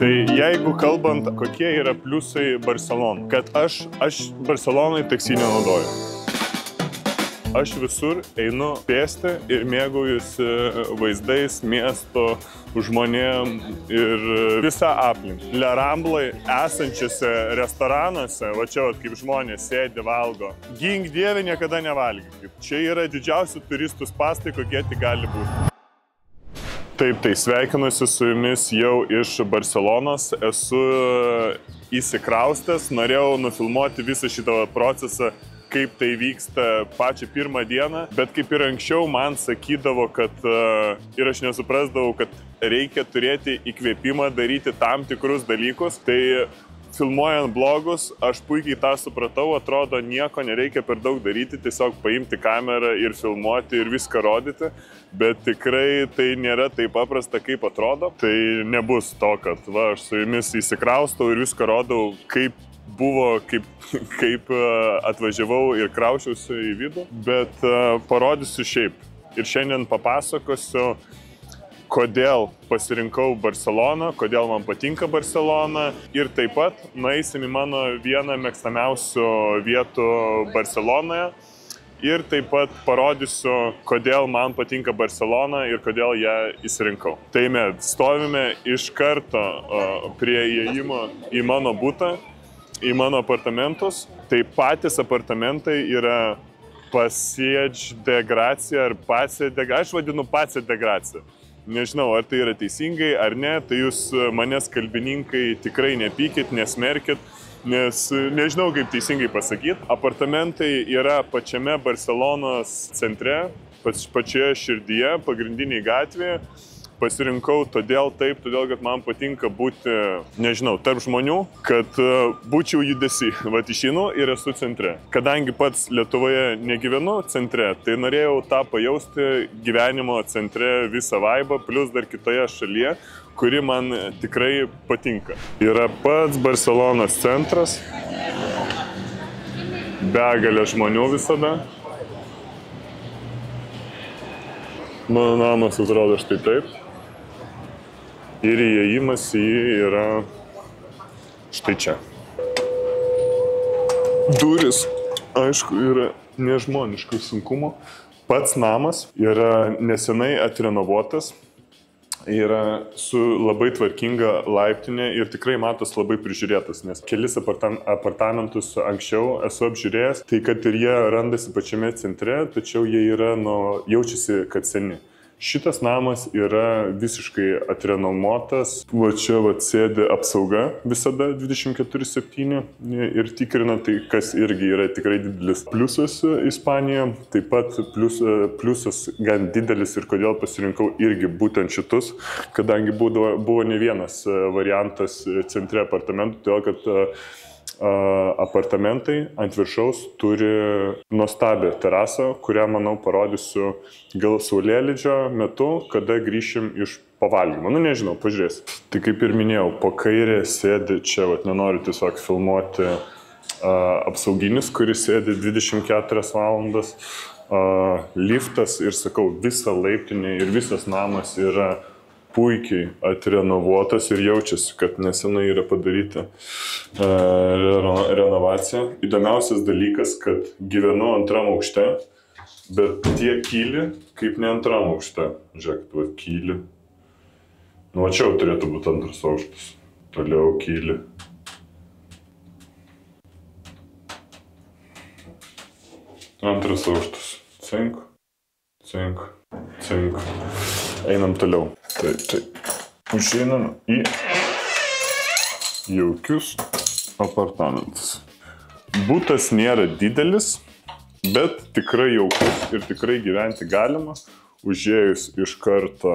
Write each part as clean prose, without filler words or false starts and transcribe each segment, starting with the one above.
Tai jeigu kalbant, kokie yra pliusai Barcelonai, kad aš Barcelonai taksi nenaudoju. Aš visur einu pėsti ir mėgaujuosi vaizdais, miesto, žmonėm ir visą aplinką. Le Ramblai esančiose restoranuose, va čia kaip žmonės sėdi, valgo. Gink Dieve, niekada nevalgykit. Čia yra didžiausi turistų spąstai, kokie tik gali būti. Taip, tai sveikinuosi su jumis jau iš Barcelonos. Esu įsikraustęs, norėjau nufilmuoti visą šitą procesą, kaip tai vyksta pačią pirmą dieną, bet kaip ir anksčiau man sakydavo, kad ir aš nesuprasdavau, kad reikia turėti įkvėpimą daryti tam tikrus dalykus, tai filmuojant blogus, aš puikiai tą supratau, atrodo nieko nereikia per daug daryti, tiesiog paimti kamerą ir filmuoti ir viską rodyti, bet tikrai tai nėra taip paprasta, kaip atrodo. Tai nebus to, kad va, aš su jumis įsikraustau ir viską rodau, kaip buvo, kaip atvažiavau ir kraušiausi į vidų, bet parodysiu šiaip. Ir šiandien papasakosiu, kodėl pasirinkau Barceloną, kodėl man patinka Barcelona ir taip pat nueisim į mano vieną mėgstamiausių vietų Barcelonoje ir taip pat parodysiu, kodėl man patinka Barcelona ir kodėl ją įsirinkau. Tai mes stovime iš karto prie įėjimo į mano butą, į mano apartamentus. Tai patys apartamentai yra Passeig de Gràcia ar Passeig de Gràcia. Aš vadinu Passeig de Gràcia. Nežinau, ar tai yra teisingai ar ne, tai jūs manęs kalbininkai tikrai nepykit, nesmerkit, nes nežinau, kaip teisingai pasakyti. Apartamentai yra pačiame Barcelonos centre, pačioje širdyje, pagrindiniai gatvėje. Pasirinkau todėl, kad man patinka būti, nežinau, tarp žmonių, kad būčiau judesi. Vat išeinu ir esu centre. Kadangi pats Lietuvoje negyvenu centre, tai norėjau tą pajausti gyvenimo centre visą vaibą, plus dar kitoje šalyje, kuri man tikrai patinka. Yra pats Barcelonos centras, begalė žmonių visada. Mano namas atrodo štai taip. Ir įėjimas į jį yra štai čia. Durys, aišku, yra nežmoniškai sunkumo. Pats namas yra nesenai atrenovuotas, yra su labai tvarkinga laiptinė ir tikrai matos labai prižiūrėtas, nes kelis apartamentus anksčiau esu apžiūrėjęs, tai kad ir jie randasi pačiame centre, tačiau jie yra, jaučiasi, kad seni. Šitas namas yra visiškai atrenovuotas, va čia sėdi apsauga visada 24/7 ir tikrina tai, kas irgi yra tikrai didelis pliusas Ispanijoje. Taip pat pliusas gan didelis ir kodėl pasirinkau irgi būtent šitus, kadangi buvo ne vienas variantas centre apartamentų, todėl kad apartamentai ant viršaus turi nuostabią terasą, kurią, manau, parodysiu gal saulėlydžio metu, kada grįšim iš pavalgymo. Nežinau, pažiūrėsim. Tai kaip ir minėjau, po kairė sėdi čia, nenoriu tiesiog filmuoti apsauginis, kuris sėdi 24 valandas, liftas ir sakau, visa laiptinė ir visas namas yra puikiai atrenovuotas ir jaučiasi, kad nesenai yra padaryta renovacija. Įdomiausias dalykas, kad gyvenu antram aukšte, bet tiek kyli, kaip ne antram aukšte. Žiūrėk, kyli. Čia jau turėtų būti antras aukštas. Toliau kyli. Antras aukštas. Cink, cink, cink. Einam toliau. Taip. Užeinam į jaukius apartamentus. Butas nėra didelis, bet tikrai jaukus ir tikrai gyventi galima. Užėjus iš karto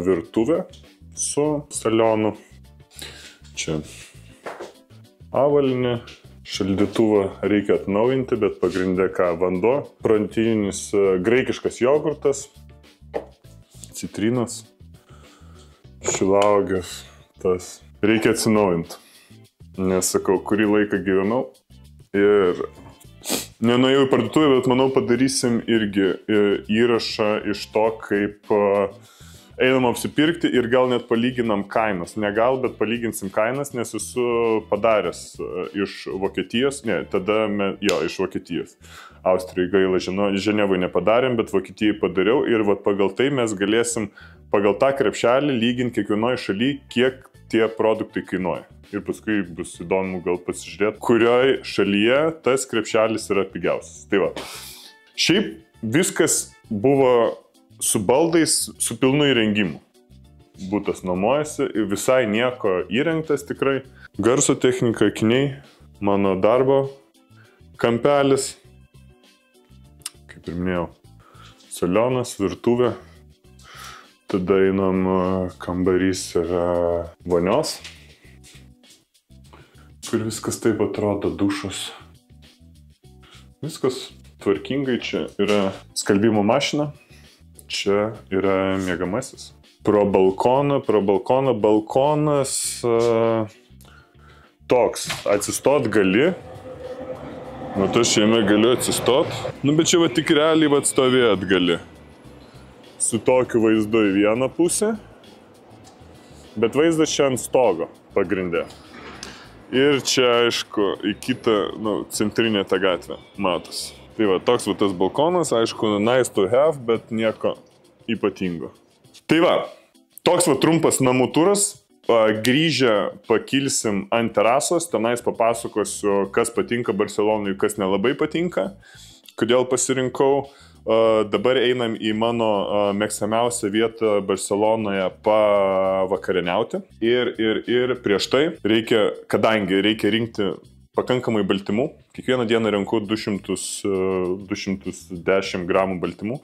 virtuvę su salionu. Čia avalynė. Šaldytuvą reikia atnaujinti, bet pagrinde vanduo. Frontinis graikiškas jogurtas. Citrinos, šilauogės, tas. Reikia atsinaujinti, nes sakau, kurį laiką gyvenau ir nenuėjau į parduotuvę, bet manau padarysim irgi įrašą iš to, kaip einam apsipirkti ir gal net palyginam kainas. Ne gal, bet palyginsim kainas, nes esu padaręs iš Vokietijos, iš Vokietijos. Austrijai gaila, Ženevai nepadarėm, bet Vokietijai padariau ir pagal tai mes galėsim pagal tą krepšelį lyginti kiekvienoje šalyje, kiek tie produktai kainuoja. Ir paskui bus įdomu gal pasižiūrėti, kurioje šalyje tas krepšelis yra pigiausias. Tai va. Šiaip viskas buvo su baldais, su pilnu įrengimu. Būtas nuomojasi, visai nieko įrengtas tikrai. Garso technika, akiniai, mano darbo kampelis. Kaip ir minėjau, salionas, virtuvė. Tada einam, kambarys yra vonios, kur viskas taip atrodo, dušas. Viskas tvarkingai, čia yra skalbimo mašina, čia yra miegamasis. Pro balkoną, balkonas toks, atsistot gali, tai aš jame galiu atsistot, bet čia tik realiai stovėt gali. Su tokiu vaizdu į vieną pusę, bet vaizdas čia ant stogo pagrindė. Ir čia, aišku, į kitą, centrinę tą gatvę matosi. Tai va, toks tas balkonas, aišku, nice to have, bet nieko ypatingo. Tai va, toks trumpas namų turas. Grįžę pakilsim ant terasos, tenais papasakosiu, kas patinka Barselonui, kas nelabai patinka, kodėl pasirinkau. Dabar einam į mano mėgstamiausią vietą Barcelonoje pavakarieniauti. Ir prieš tai kadangi reikia rinkti pakankamai baltymų, kiekvieną dieną renku 210 gramų baltymų,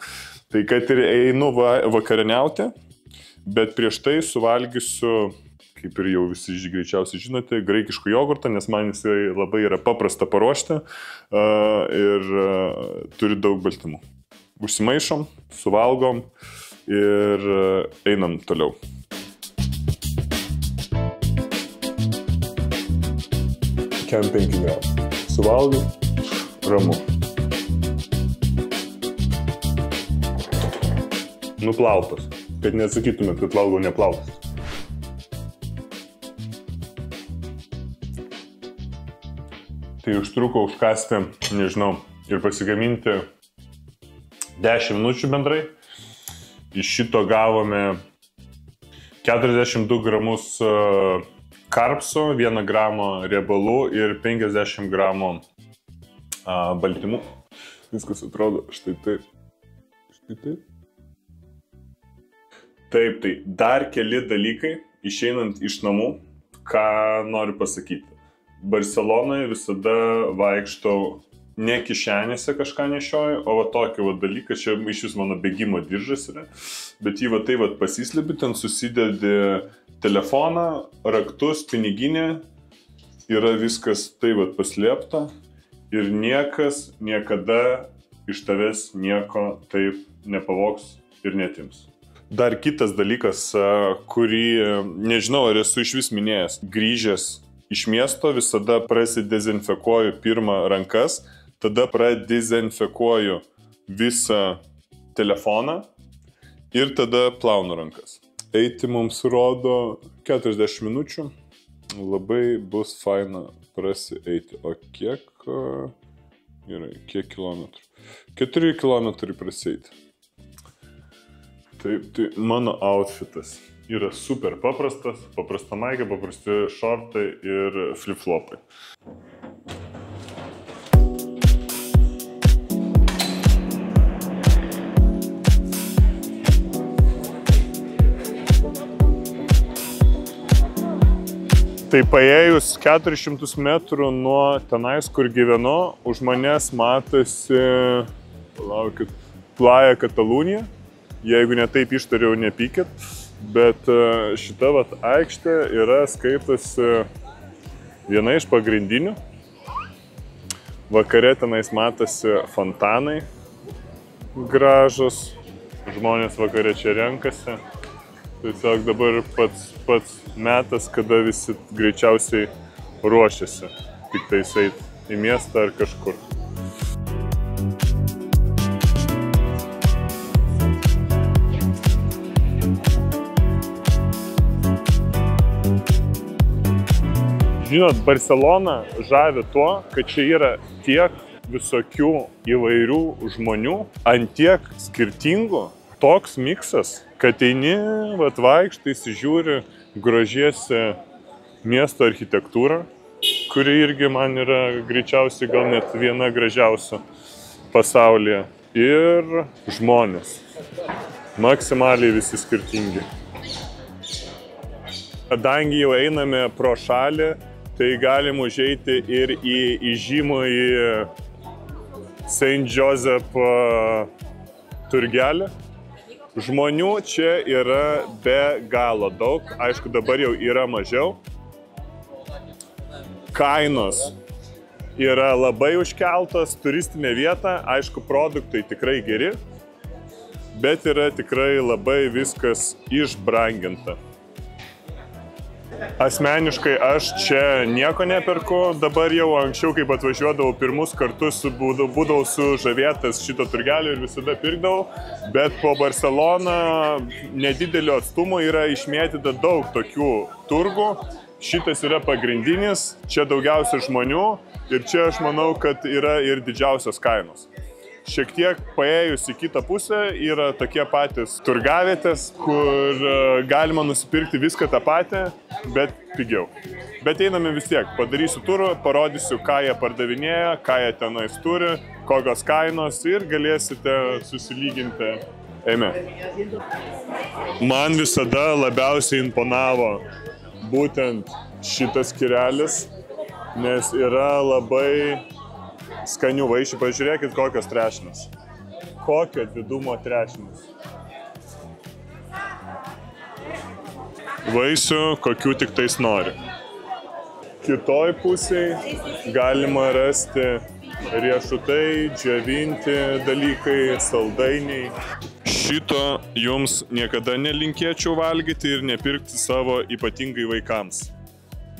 tai kad ir einu vakarieniauti, bet prieš tai suvalgysiu, kaip ir jau visi greičiausiai žinote, graikiškų jogurtą, nes man jisai labai yra paprasta paruošti ir turi daug baltymų. Užsimaišom, suvalgom ir einam toliau. Kem 5 gramų. Suvalgiu, ramu. Nuplautas. Kad nesakytumėt, kad valgau neplautas. Tai užtruko užkasti, nežinau, ir pasigaminti 10 minučių bendrai. Iš šito gavome 42 gramus karpsų, 1 gramą riebalų ir 50 gramų baltymų. Viskas atrodo štai taip. Štai taip. Taip, tai dar keli dalykai, išeinant iš namų, ką noriu pasakyti. Barcelonoje visada vaikštau ne kišenėse kažką nešioju, o tokį dalyką, čia iš vis mano bėgimo diržas yra, bet jį pasislepi, ten susidedi telefoną, raktus, piniginę, yra viskas tai paslėpta ir niekas niekada iš tavęs nieko taip nepavogs ir netims. Dar kitas dalykas, kurį nežinau, ar esu iš vis minėjęs, grįžęs iš miesto visada prasidezinfekuoju pirmą rankas, tada pradezinfekuoju visą telefoną ir tada plaunu rankas. Eiti mums rodo 40 minučių, labai bus faina prasieiti. O kiek kilometrų? 4 kilometrai prasieiti. Taip, tai mano outfitas yra super paprastas, paprasta maikė, paprasti šortai ir flip-flopai. Tai paėjus 400 metrų nuo tenais, kur gyvenu, už manęs matosi, palaukit, Playa Catalunya. Jeigu netaip ištariau, nepykit. Bet šita aikštė yra skaitosi viena iš pagrindinių. Vakare tenais matosi fontanai gražus. Žmonės vakare čia renkasi. Tiesiog dabar pats metas, kada visi greičiausiai ruošiasi. Tik tais eit į miestą ar kažkur. Žinot, Barcelona žavi tuo, kad čia yra tiek visokių įvairių žmonių, ant tiek skirtingų, toks miksas, kad eini, vaikštai, įsižiūri, grožiesi miesto architektūrą, kuri irgi man yra greičiausiai gal net viena gražiausių pasaulyje. Ir žmonės. Maksimaliai visi skirtingi. Kadangi jau einame pro šalį, tai galim užeiti ir į įžymųjį St. Joseph turgelį. Žmonių čia yra be galo daug, aišku, dabar jau yra mažiau. Kainos yra labai užkeltos, turistinė vieta, aišku, produktai tikrai geri, bet yra tikrai labai viskas išbranginta. Asmeniškai aš čia nieko neperku, dabar jau anksčiau, kaip atvažiuodavau pirmus kartus, būdavau sužavėtas šito turgelio ir visada pirkdavau, bet po Barceloną nedidelio atstumo yra išmėtyta daug tokių turgų. Šitas yra pagrindinis, čia daugiausia žmonių ir čia aš manau, kad yra ir didžiausios kainos. Šiek tiek paėjus į kitą pusę yra tokie patys turgavietės, kur galima nusipirkti viską tą patį, bet pigiau. Bet einame vis tiek, padarysiu turą, parodysiu, ką jie pardavinėja, ką jie tenais turi, kokios kainos ir galėsite susilyginti. Eime. Man visada labiausiai imponavo būtent šitas skyrelis, nes yra labai skanių vaišių. Pažiūrėkit, kokios trešinas. Kokio didumo trešinas. Vaisių, kokių tik tais nori. Kitoj pusėje galima rasti riešutai, džiovinti dalykai, saldainiai. Šito jums niekada nelinkėčiau valgyti ir nepirkti savo ypatingai vaikams.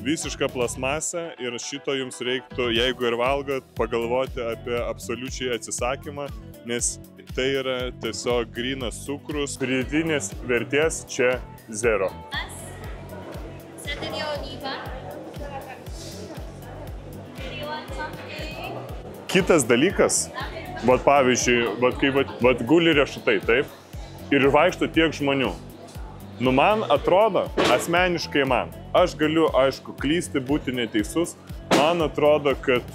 Visiška plasmasė ir šito jums reiktų, jeigu ir valgot, pagalvoti apie absoliučiai atsisakymą, nes tai yra tiesiog grynas cukrus, pridėtinės vertės čia zero. Kitas dalykas, pavyzdžiui, kai guli riešutai, taip, ir vaikšto tiek žmonių. Man atrodo, asmeniškai aš galiu, aišku, klysti, būti neteisus, man atrodo, kad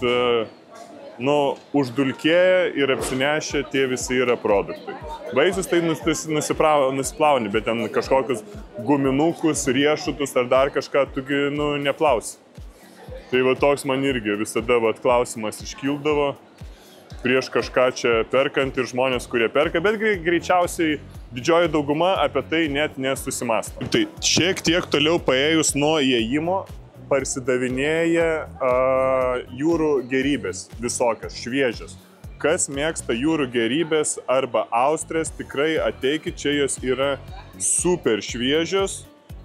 uždulkėję ir apsinešę tie visi yra produktai. Vaisius tai nusiplauni, bet ten kažkokius guminukus, riešutus ar dar kažką tugi neplausi. Tai toks man irgi visada klausimas iškildavo prieš kažką čia perkant ir žmonės, kurie perka, bet greičiausiai didžioji dauguma apie tai net nesusimąsto. Tai šiek tiek toliau paėjus nuo įėjimo parsidavinėja jūrų gėrybės visokios, šviežios. Kas mėgsta jūrų gėrybės arba austrės, tikrai ateikit, čia jos yra super šviežios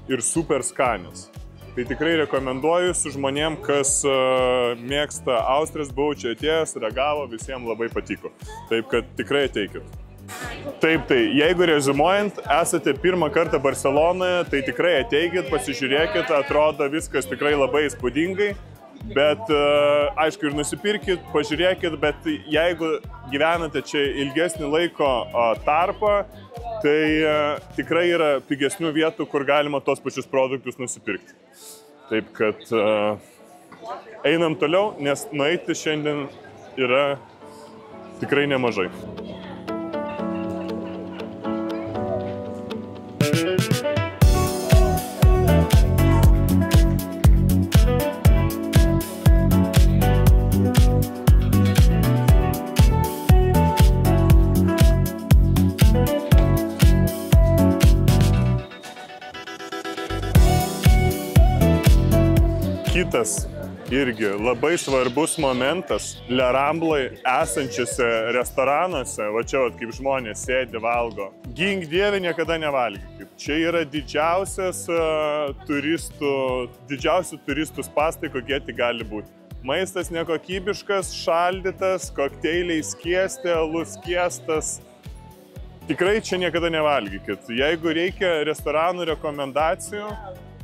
ir super skanios. Tai tikrai rekomenduoju su žmonėm, kas mėgsta austrės, buvau čia atėjęs, ragavo, visiems labai patiko. Taip, kad tikrai ateikit. Taip, tai jeigu rezumuojant, esate pirmą kartą Barcelonoje, tai tikrai ateikit, pasižiūrėkit, atrodo viskas tikrai labai įspūdingai, bet aišku ir nusipirkit, pažiūrėkit, bet jeigu gyvenate čia ilgesnį laiko tarpą, tai tikrai yra pigesnių vietų, kur galima tos pačius produktus nusipirkti. Taip, kad einam toliau, nes nueiti šiandien yra tikrai nemažai. Kitas irgi labai svarbus momentas Le Rambloj esančiose restoranuose, va čia kaip žmonės sėdi, valgo. Gink dieve, niekada nevalgykit. Čia yra didžiausių turistų spąstai, kokie tik gali būti. Maistas nekokybiškas, šaldytas, kokteiliai skiesti, alus skiestas. Tikrai čia niekada nevalgykit. Jeigu reikia restoranų rekomendacijų,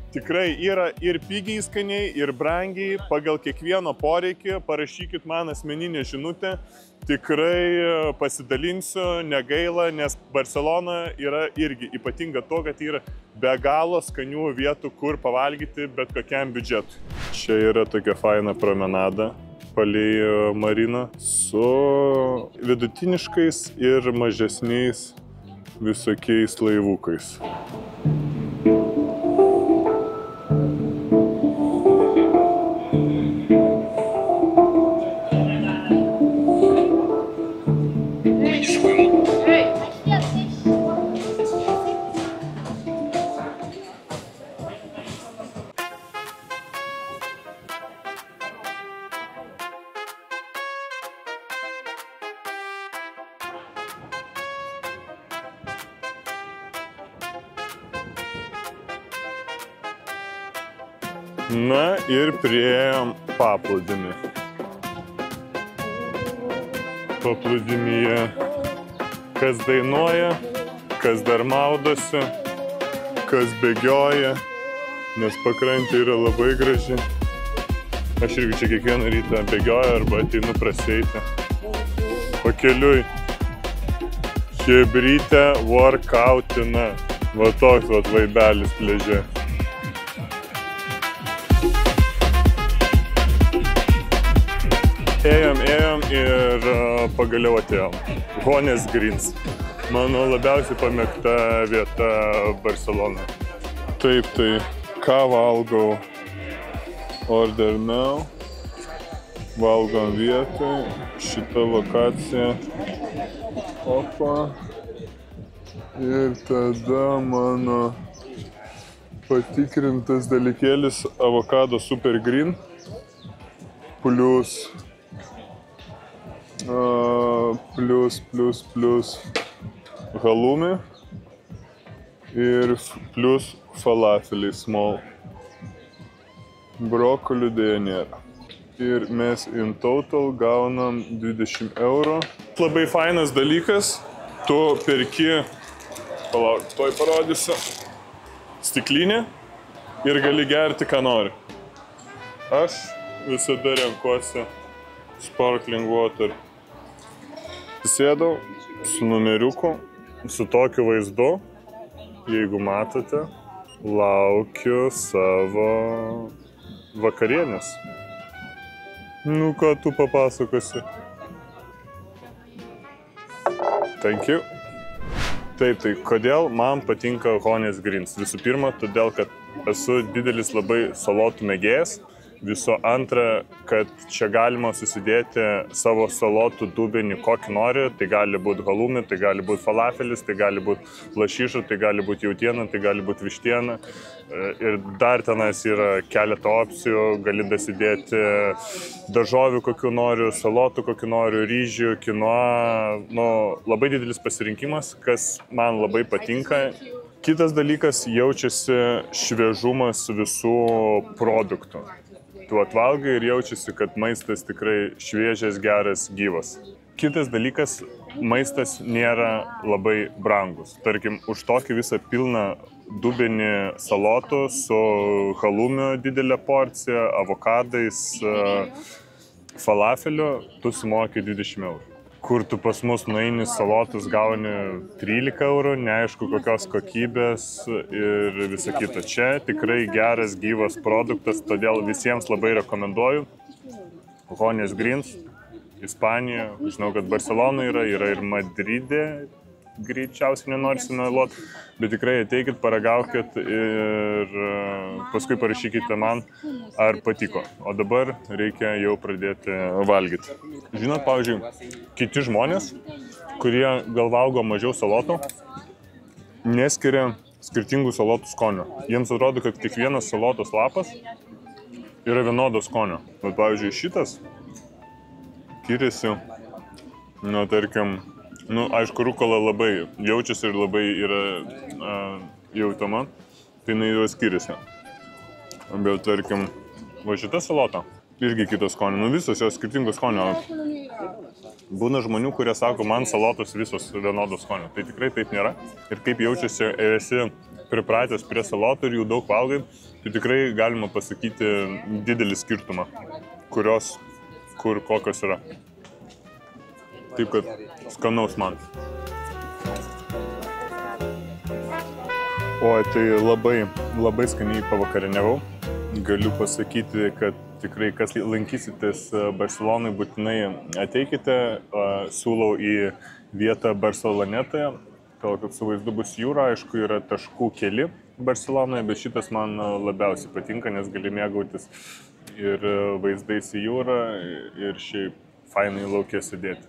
Tikrai yra ir pigiai skaniai, ir brangiai, pagal kiekvieno poreikį. Parašykit man asmeninę žinutę. Tikrai pasidalinsiu, negaila, nes Barcelona yra irgi ypatinga to, kad yra be galo skanių vietų, kur pavalgyti bet kokiam biudžetui. Čia yra tokia faina promenada palei mariną su vidutiniškais ir mažesniais visokiais laivukais. Na ir priėjom paplūdimį. Paplūdimyje kas dainuoja, kas dar maudosi, kas bėgioja, nes pakrantė yra labai graži. Aš irgi čia kiekvieną rytą bėgioju arba ateinu prasieiti. Pakeliui chebrytė workoutina. Va toks vat vaibelis pliaže. Ėjom ir pagaliau atėjom. Jones Greens. Mano labiausiai pamėgta vieta Barcelona. Taip, tai ką valgau? Order now. Valgom vietoj. Šita lokacija. Opa. Ir tada mano patikrintas dalykėlis avokado Super Green. Plus halumi ir plus falafeliai small. Brokolių dėja nėra. Ir mes in total gaunam 20 €. Labai fainas dalykas, tu perki, palauk, toj parodysiu, stiklinę ir gali gerti, ką nori. Aš visada renkuosi sparkling water. Sėdau su numeriuku, su tokiu vaizdu, jeigu matote, laukiu savo vakarienės. Nu, ką tu papasakosi? Thank you. Taip, tai kodėl man patinka Jones Greens? Visų pirma, todėl, kad esu didelis labai salotų mėgėjas. Visų antra, kad čia galima susidėti savo salotų dubenį kokį nori. Tai gali būti halumi, tai gali būti falafelis, tai gali būti lašiša, tai gali būti jautiena, tai gali būti vištiena. Ir dar tenais yra keletą opcijų. Gali dasidėti daržovių kokių noriu, salotų kokių noriu, ryžių, kinoa. Nu, labai didelis pasirinkimas, kas man labai patinka. Kitas dalykas, jaučiasi šviežumas visų produktų. Tu atvalgai ir jaučiasi, kad maistas tikrai šviežias, geras, gyvas. Kitas dalykas, maistas nėra labai brangus. Tarkim, už tokį visą pilną dubenį salotų su halumiu didelė porcija, avokadais, falafeliu, tu sumoki 20 €. Kur tu pas mus nueini salotus gauni 13 €, neaišku kokios kokybės ir visa kita. Čia tikrai geras, gyvas produktas, todėl visiems labai rekomenduoju. Jones Greens, Ispanija, žinau, kad Barcelona yra ir Madride, greičiausiai nenorisi meluoti, bet tikrai ateikit, paragaukit ir paskui parašykite man, ar patiko. O dabar reikia jau pradėti valgyti. Žinot, pavyzdžiui, kiti žmonės, kurie gal valgo mažiau salotų, neskiria skirtingų salotų skonio. Jiems atrodo, kad kiekvienas salotos lapas yra vienodo skonio. Bet, pavyzdžiui, šitas skiriasi, nu, tarkim, nu, aišku, rukola labai jaučiasi ir labai yra jautama, tai jinai jau skiriasi. Bet, tarkim, va šita salota irgi kitos skonio, nu visos jos skirtingos skonio. Būna žmonių, kurie sako, man salotos visos vienodos skonio. Tai tikrai taip nėra. Ir kaip jaučiasi, esi pripratęs prie salotų ir jų daug valgai, tai tikrai galima pasakyti didelį skirtumą, kur kokios yra. Taip, kad skanaus man. Oi, tai labai skaniai pavakarieniavau. Galiu pasakyti, kad tikrai, kas lankysitės Barcelonai, būtinai ateikite. Siūlau į vietą Barcelonetoje, todėl kad su vaizdu bus jūra, aišku, yra taškų keli Barcelonoje, bet šitas man labiausiai patinka, nes gali mėgautis ir vaizdais į jūrą, ir šiaip fainai lauke sėdėti.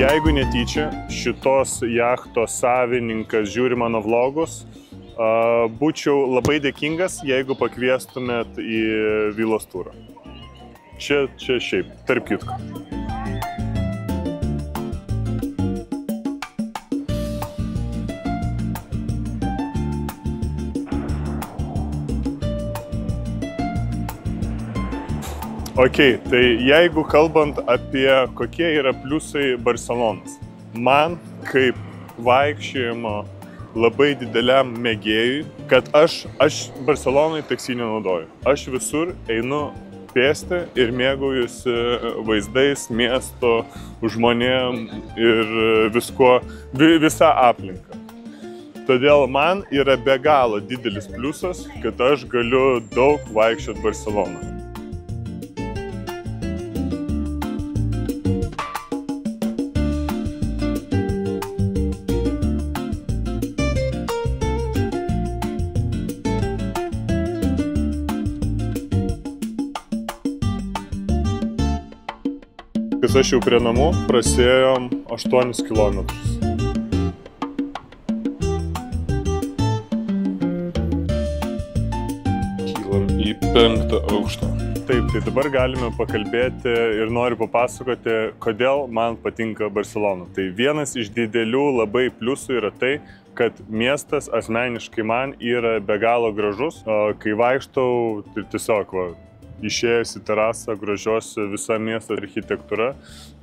Jeigu netyčia šitos jachtos savininkas žiūri mano vlogus, būčiau labai dėkingas, jeigu pakviestumėt į vilos turą. Čia šiaip, tarp kitko. Ok, tai jeigu kalbant apie kokie yra pliusai Barcelonos, man kaip vaikščiojimo labai dideliam mėgėjui, kad aš Barcelonai taksi nenaudoju. Aš visur einu pėsti ir mėgaujuosi vaizdais, miesto, žmonėm ir viskuo, visa aplinka. Todėl man yra be galo didelis pliusas, kad aš galiu daug vaikščioti Barceloną. Kas aš jau prie namų, prasėjom 8 kilometrus. Kylam į 5. aukštą. Taip, tai dabar galime pakalbėti ir noriu papasakoti, kodėl man patinka Barcelona. Tai vienas iš didelių labai pliusų yra tai, kad miestas asmeniškai man yra be galo gražus. Kai vaikštau, tai tiesiog išėjęs į terasą, grožiuosi visa miesto architektūra,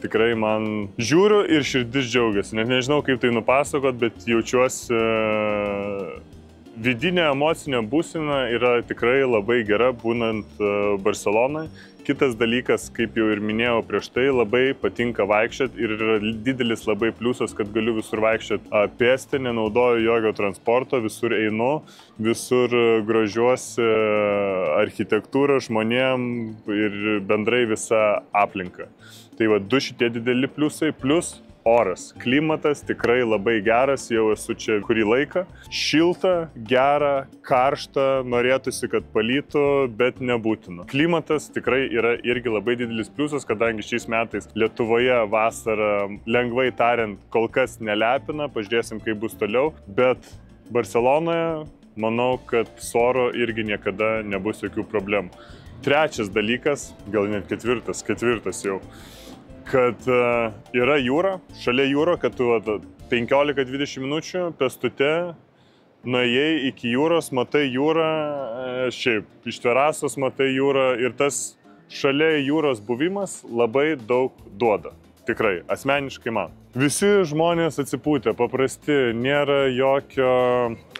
tikrai man žiūriu ir širdis džiaugiasi. Net nežinau, kaip tai nupasakot, bet jaučiuosi vidinė emocinė būsena yra tikrai labai gera būnant Barcelonai. Kitas dalykas, kaip jau ir minėjau prieš tai, labai patinka vaikščioti ir yra didelis labai pliusas, kad galiu visur vaikščioti pėsti, nenaudoju jokio transporto, visur einu, visur grožiuosi architektūrą, žmonėm ir bendrai visą aplinką. Tai va, du šitie dideli pliusai, plus oras. Klimatas tikrai labai geras, jau esu čia kurį laiką. Šilta, gera, karšta, norėtųsi, kad palytų, bet nebūtina. Klimatas tikrai yra irgi labai didelis pliusas, kadangi šiais metais Lietuvoje vasara, lengvai tariant, kol kas nelepina, pažiūrėsim, kaip bus toliau, bet Barcelonoje manau, kad su oru irgi niekada nebus jokių problemų. Trečias dalykas, gal net ketvirtas jau, kad yra jūra, šalia jūro, kad tu 15-20 minučių pėstute nuėjai iki jūros, matai jūrą, šiaip iš terasos matai jūrą ir tas šalia jūros buvimas labai daug duoda. Tikrai, asmeniškai man. Visi žmonės atsipūtę, paprasti, nėra jokio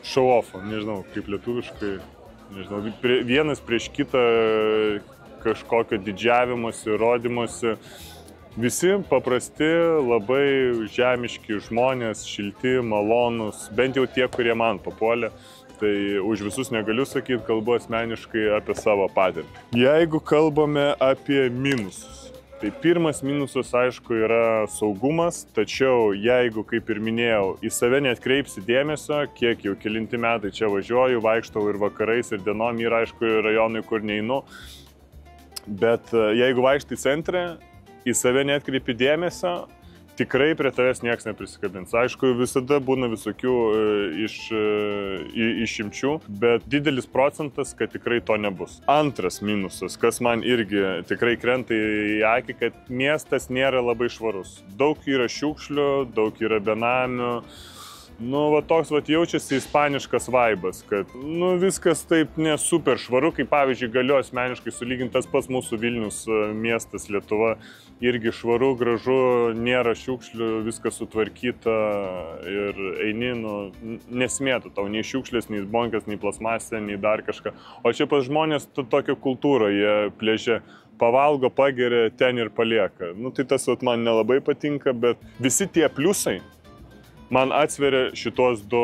show-offo, nežinau, kaip lietuviškai, nežinau, vienas prieš kitą kažkokio didžiavimosi, rodymosi. Visi paprasti, labai žemiški žmonės, šilti, malonūs, bent jau tie, kurie man papuolė. Tai už visus negaliu sakyti, kalbu asmeniškai apie savo patirtį. Jeigu kalbame apie minusus, tai pirmas minusas, aišku, yra saugumas, tačiau jeigu, kaip ir minėjau, į save neatkreipsi dėmesio, kiek jau kelinti metai čia važiuoju, vaikštau ir vakarais, ir dienom yra, aišku, rajonai, kur neinu, bet jeigu vaikštai centre, į save neatkreipi dėmesio, tikrai prie tavęs niekas neprisikabins. Aišku, visada būna visokių išimčių, bet didelis procentas, kad tikrai to nebus. Antras minusas, kas man irgi tikrai krenta į akį, kad miestas nėra labai švarus. Daug yra šiukšlių, daug yra benamių. Nu, va toks jaučiasi ispaniškas vaibas, kad viskas taip nesuper švaru, kaip pavyzdžiui galiu asmeniškai sulygintas pats mūsų Vilnius miestas Lietuva. Irgi švaru, gražu, nėra šiukšlių, viskas sutvarkyta ir eini, nesmėtų tau nei šiukšlės, nei bonkas, nei plasmasė, nei dar kažką. O čia pas žmonės tokia kultūra, jie plėžia. Pavalgo, pageria, ten ir palieka. Tai tas man nelabai patinka, bet visi tie pliusai man atsveria šitos du,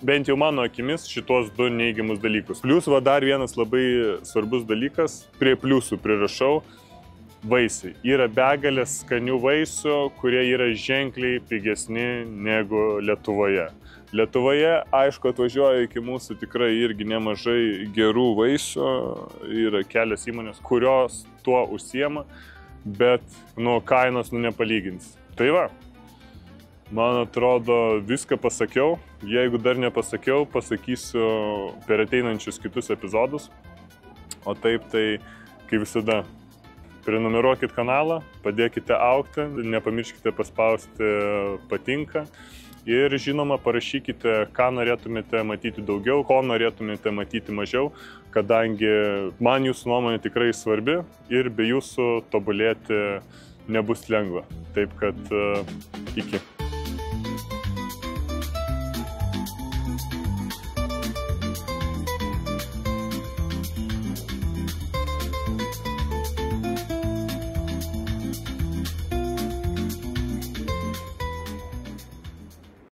bent jau mano akimis, šitos du neigiamus dalykus. Plius dar vienas labai svarbus dalykas, prie pliusų prirašau, vaisiai. Yra begalės skanių vaisių, kurie yra ženkliai pigesni negu Lietuvoje. Lietuvoje, aišku, atvažiuoja iki mūsų tikrai irgi nemažai gerų vaisių, yra kelios įmonės, kurios tuo užsiema, bet kainos nepalygins. Tai va. Man atrodo, viską pasakiau. Jeigu dar nepasakiau, pasakysiu per ateinančius kitus epizodus. O taip, tai, kaip visada, prenumeruokit kanalą, padėkite augti, nepamirškite paspausti patinka. Ir žinoma, parašykite, ką norėtumėte matyti daugiau, ko norėtumėte matyti mažiau, kadangi man jūsų nuomonė tikrai svarbi ir be jūsų tobulėti nebus lengva. Taip kad iki.